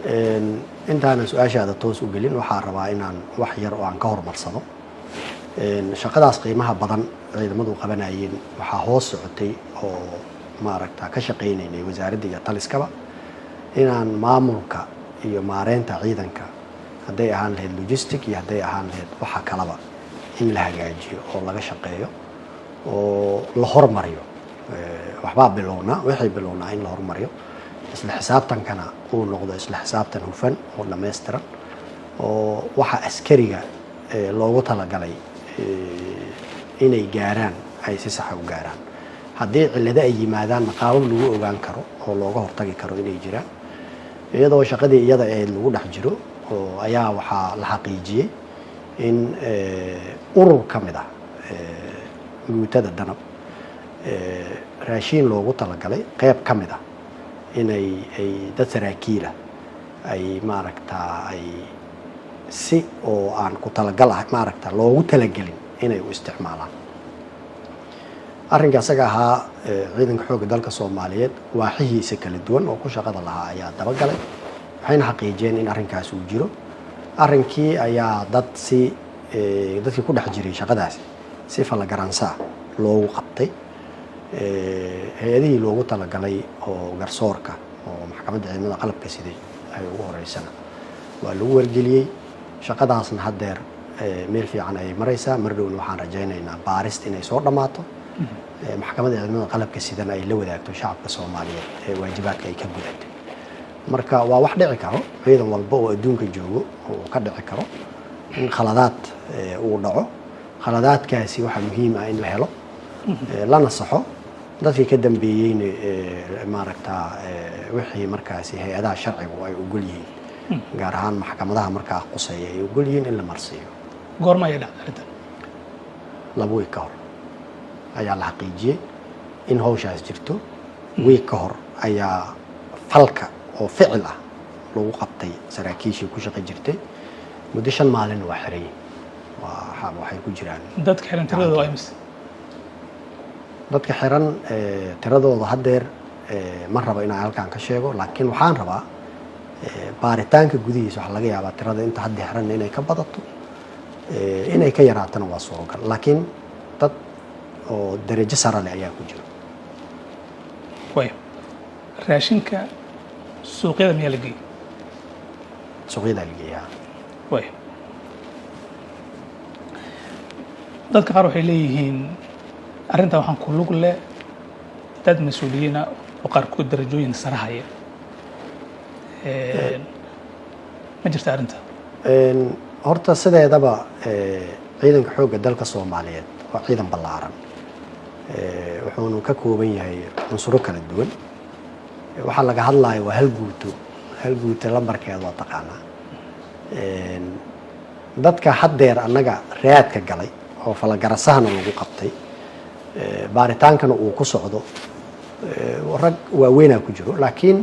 intaana su-aashaada toos u gelin waxaa rabaa inaan wax yar oo aan ka hormarsado shaqadaas qiimaha badan ciidamadu qabanayeen waxaa hoos socotay oo maaragta ka shaqaynaynay wasaaradda iyo taliskaba inaan maamulka iyo maareynta ciidanka hadday ahaan lahayd logistic iyo hadday ahaan lahayd waxa kalaba in la hagaajiyo oo laga shaqeeyo oo la hormariyo waxbaa bilownaa waxay bilownaa in la hormariyo isla xisaabtankana uu noqdo isla xisaabtan hufan oo dhammaystiran oo waxa askariga loogu talagalay inay gaaraan ay si sax u gaaraan haddii cillado ay yimaadaan qaabab lagu ogaan karo oo looga hortagi karo inay jiraan iyadoo shaqadii iyada ee lagu dhex jiro oo ayaa waxaa la xaqiijiyey in urur ka mid ah guutada danab raashiin loogu talagalay qayb ka mid ah inay dad saraakiila ay maaragtaa ay si oo aan ku talagal ah maaragta loogu talagelin inay u isticmaalaan arrinka asaga ahaa ciidanka xoogga dalka Soomaaliyeed waaxihiisa kala duwan oo ku shaqada lahaa ayaa dabagalay waxayna xaqiijiyeen in arrinkaas uu jiro arrinkii ayaa dadkii ku dhex jiray shaqadaasi si falagaransa loogu qabtay hay-adihii loogu talagalay oo garsoorka oo maxkamadda ciidamada qalabka siday ay ugu horeysana waa lagu wargeliyey shaqadaasna haddeer meel fiican ay maraysaa mar dhowna waxaan rajaynaynaa baarist inay soo dhammaato maxkamadda ciidamada qalabka sidan ay la wadaagto shacabka Soomaaliyeed ee waajibaadka ay ka gudatay marka waa wax dhici karo ciidan walba oo adduunka joogo oo ka dhici karo in khaladaad uu dhaco khaladaadkaasi waxa muhiim ah in la helo lana saxo dadkii ka dambeeyeyna maaragta wixii markaasi hay-adaha sharcigu ay ogol yihiin gaar ahaan maxkamadaha markaa quseeya ay ogol yihiin in la marsiiyo goorma ay dhacday arrintan 2 week ka hor ayaa la xaqiijiyey in hawshaas jirto week ka hor ayaa falka oo ficil ah lagu qabtay saraakiishii ku shaqo jirtay muddo 5 maalin waa xiray waxay ku jiraan dadka xiran tiradooda ay mise dadka xiran tiradooda haddeer ma rabo inaan halkaan ka sheego laakiin waxaan rabaa baaritaanka gudihiisa waxa laga yaabaa tirada inta hadda xiran inay ka badato inay ka yaraatana waa suuragal laakiin dad oo darajo sare leh ayaa ku jira way raashinka suuqyada miyaa la geeyay suuqyada la geeyaa way dadka qaar waxay leeyihiin arrintan waxaan ku lug leh dad mas-uuliyiina oo qaarkood darajooyin sare haya ma jirta arrinta horta sideedaba ciidanka xoogga dalka Soomaaliyeed waa ciidan ballaaran wuxuuna ka kooban yahay unsuro kala duwan waxa laga hadlayo waa hal guuto lambarkeeda waa taqaanaa dadka haddeer annaga raadka galay oo falagarasahana lagu qabtay baaritaankana uu ku socdo rag waaweynaa ku jiro laakiin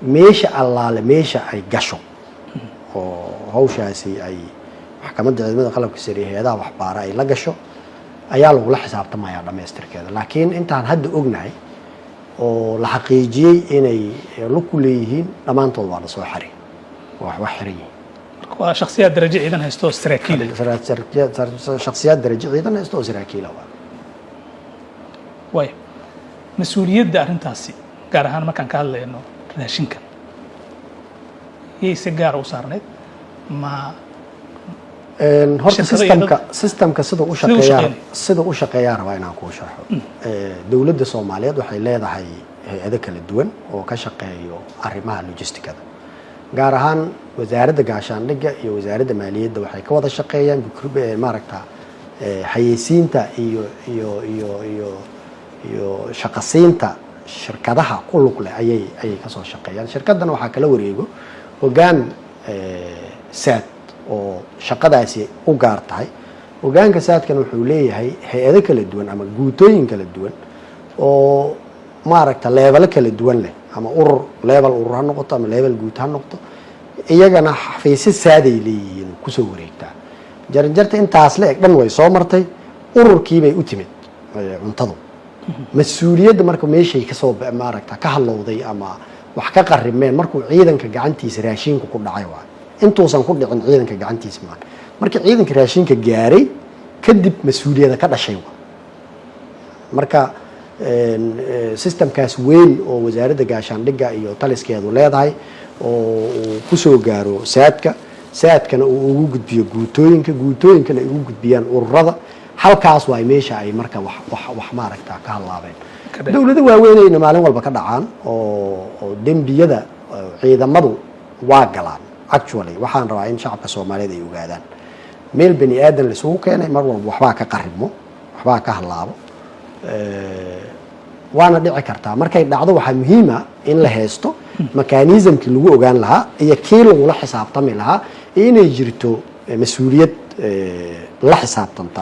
meesha allaale meesha ay gasho oo hawshaasi ay maxkamadda ciidamada qalabka sare hay-adaha waxbaara ay la gasho ayaa lagula xisaabtamayaa dhammaystirkeeda laakiin intaan hadda ognahay oo la xaqiijiyey inay lug ku leeyihiin dhammaantood waa la soo xiray wax xiran yihiin waa shakhsiyaad darajo ciidan haysto saraakiil shakhsiyaad darajo ciidan haysto saraakiil way mas-uuliyadda arrintaasi gaar ahaan markaan ka hadlayno raashinkan yay si gaar u saarneyd ma horta systemka sida u shaqeeyaa rabaa inaan kuu sharxo dowladda Soomaaliyeed waxay leedahay hay-ado kala duwan oo ka shaqeeyo arrimaha logistikada gaar ahaan wasaaradda gaashaandhigga iyo wasaaradda maaliyadda waxay ka wada shaqeeyaan maaragta xayeysiinta iyo shaqasiinta shirkadaha ku lug leh ayay ka soo shaqeeyaan shirkadana waxaa kala wareego hoggaan saad oo shaqadaasi u gaar tahay hoggaanka saadkan wuxuu leeyahay hay-ado kala duwan ama guutooyin kala duwan oo maaragta leebalo kala duwan leh ama urur leebal urur ha noqoto ama leebal guut ha noqoto iyagana xafiisyo saaday leeyihiin kusoo wareegtaa jaranjarta intaas la eg dhan way soo martay ururkiibay u timid cuntadu mas-uuliyadda marka meeshay kasoo maaragta ka halowday ama wax ka qarrimeen markuu ciidanka gacantiisa raashinka ku dhacay waa intuusan ku dhicin ciidanka gacantiisa maan markii ciidanka raashinka gaaray kadib mas'uuliyadda ka dhashay waa marka systemkaas weyn oo wasaaradda gaashaandhigga iyo taliskeedu leedahay oo ku soo gaaro saadkana uu ugu gudbiyo guutooyinkana ay ugu gudbiyaan ururada halkaas waa meesha ay marka wax maaragtaa ka hadlaabeen dawladda waaweynayna maalin walba ka dhacaan oo dembiyada ciidamadu waa galaan actually waxaan rabaa in shacabka Soomaaliyeed ay ogaadaan meel bani aadan la isugu keenay mar walba waxbaa ka qarrimo waxbaa ka hadlaabo waana dhici kartaa markay dhacdo waxaa muhiim ah in la haysto mechanismkii lagu ogaan lahaa iyo kii lagula xisaabtami lahaa inay jirto mas'uuliyad la xisaabtanta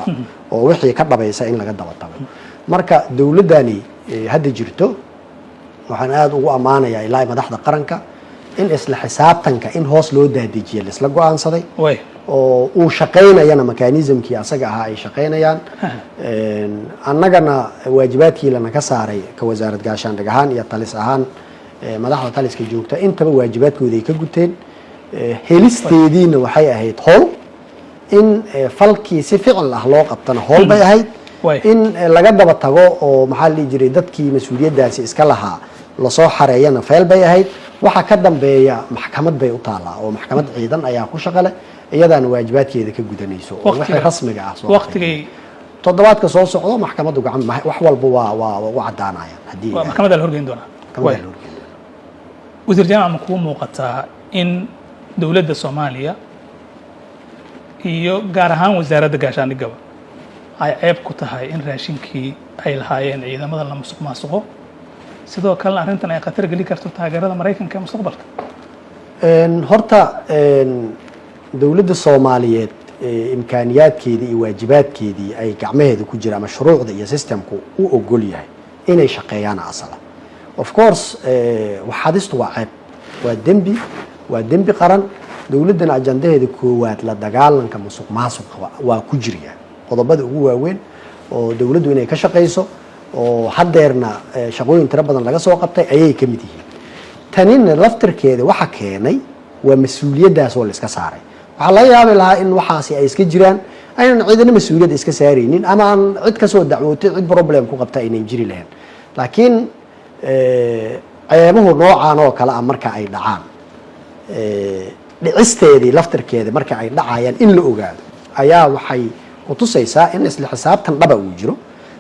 oo wixii ka dhabaysa in laga daba tago marka dawladani hadda jirto waxaan aad ugu amaanayaa ilaa madaxda qaranka in isla xisaabtanka in hoos loo daadijiyo isla go'aansaday oo uu shaqeynayana mechanismkii asaga ahaa ay shaqeynayaan annagana waajibaadkii lana ka saaray ka wasaarad gaashaandhig ahaan iyo talis ahaan madaxda taliska joogta intaba waajibaadkooda ay ka guteen helisteediina waxay ahayd howl in falkii si ficil ah loo qabtana howl bay ahayd in laga daba tago oo maxaa la jiray dadkii mas'uuliyadaasi iska lahaa la soo xareeyana feel bay ahayd waxa ka dambeeya maxkamad bay u taalaa oo maxkamad ciidan ayaa ku shaqale iyadana waajibaadkeeda ka gudanayso oo wixii rasmiga ah soo waqtigii toddobaadka soo socdo maxkamaddu gacan wax walba waa u cadaanayaan hadii maxkamadda la horgeyn doona wasiir jaamac ma ku muuqataa in dawladda Soomaaliya iyo gaar ahaan wasaaradda gaashaandhigga ay ceeb ku tahay in raashinkii ay lahaayeen ciidamada la musuqmaasuqo sidoo kale arrintan ay khatar gali karto taageerada Mareykanka ee mustaqbalka horta dawladda Soomaaliyeed imkaaniyaadkeedii iyo waajibaadkeedii ay gacmaheeda ku jiraan mashruucda iyo systemku u ogol yahay inay shaqeeyaan asala of course waxaadistu waa ceeb waa dembi qaran dawladana ajandaheeda koowaad la dagaalanka musuqmaasuqa waa ku jira qodobada ugu waaweyn oo dawladdu inay ka shaqeyso oo hadeerna shaqooyin tira badan laga soo qabtay ayay ka mid yihiin tanina laftirkeeda waxa keenay waa mas'uuliyadaas oo la iska saaray waxa la yaabay lahaa in waxaasi ay iska jiraan aynan ciidana mas'uuliyad iska saaraynin ama aan cid ka soo dacwootay cid problem ku qabta inay jiri lahayn laakiin ceebuhu noocaan oo kale ah marka ay dhacaan dhicisteedii laftirkeeda marka ay dhacayaan in la ogaado ayaa waxay ku tusaysaa in isla xisaabtan dhaba uu jiro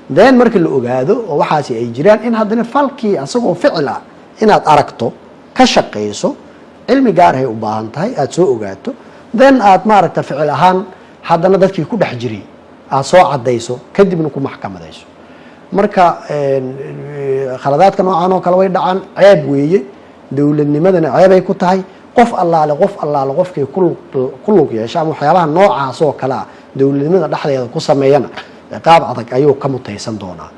deen marka la ogaado oo waxaasi ay jiraan in haddana falkii asagoo ficil ah inaad aragto ka shaqeyso cilmi gaar ah u baahan tahay aad soo ogaato deen aad maaragta ficil ahaan haddana dadkii ku dhex jiray aad soo cadayso kadibna ku maxkamadayso marka khaladaadka noocaan oo kale way dhacaan ceeb weeye dawladnimadana ceeb ay ku tahay qof allaale qofkii ku lug yeesha ama waxyaabaha noocaas oo kale ah dawladnimada dhexdeeda ku sameeyana qaab adag ayuu ka mutaysan doonaa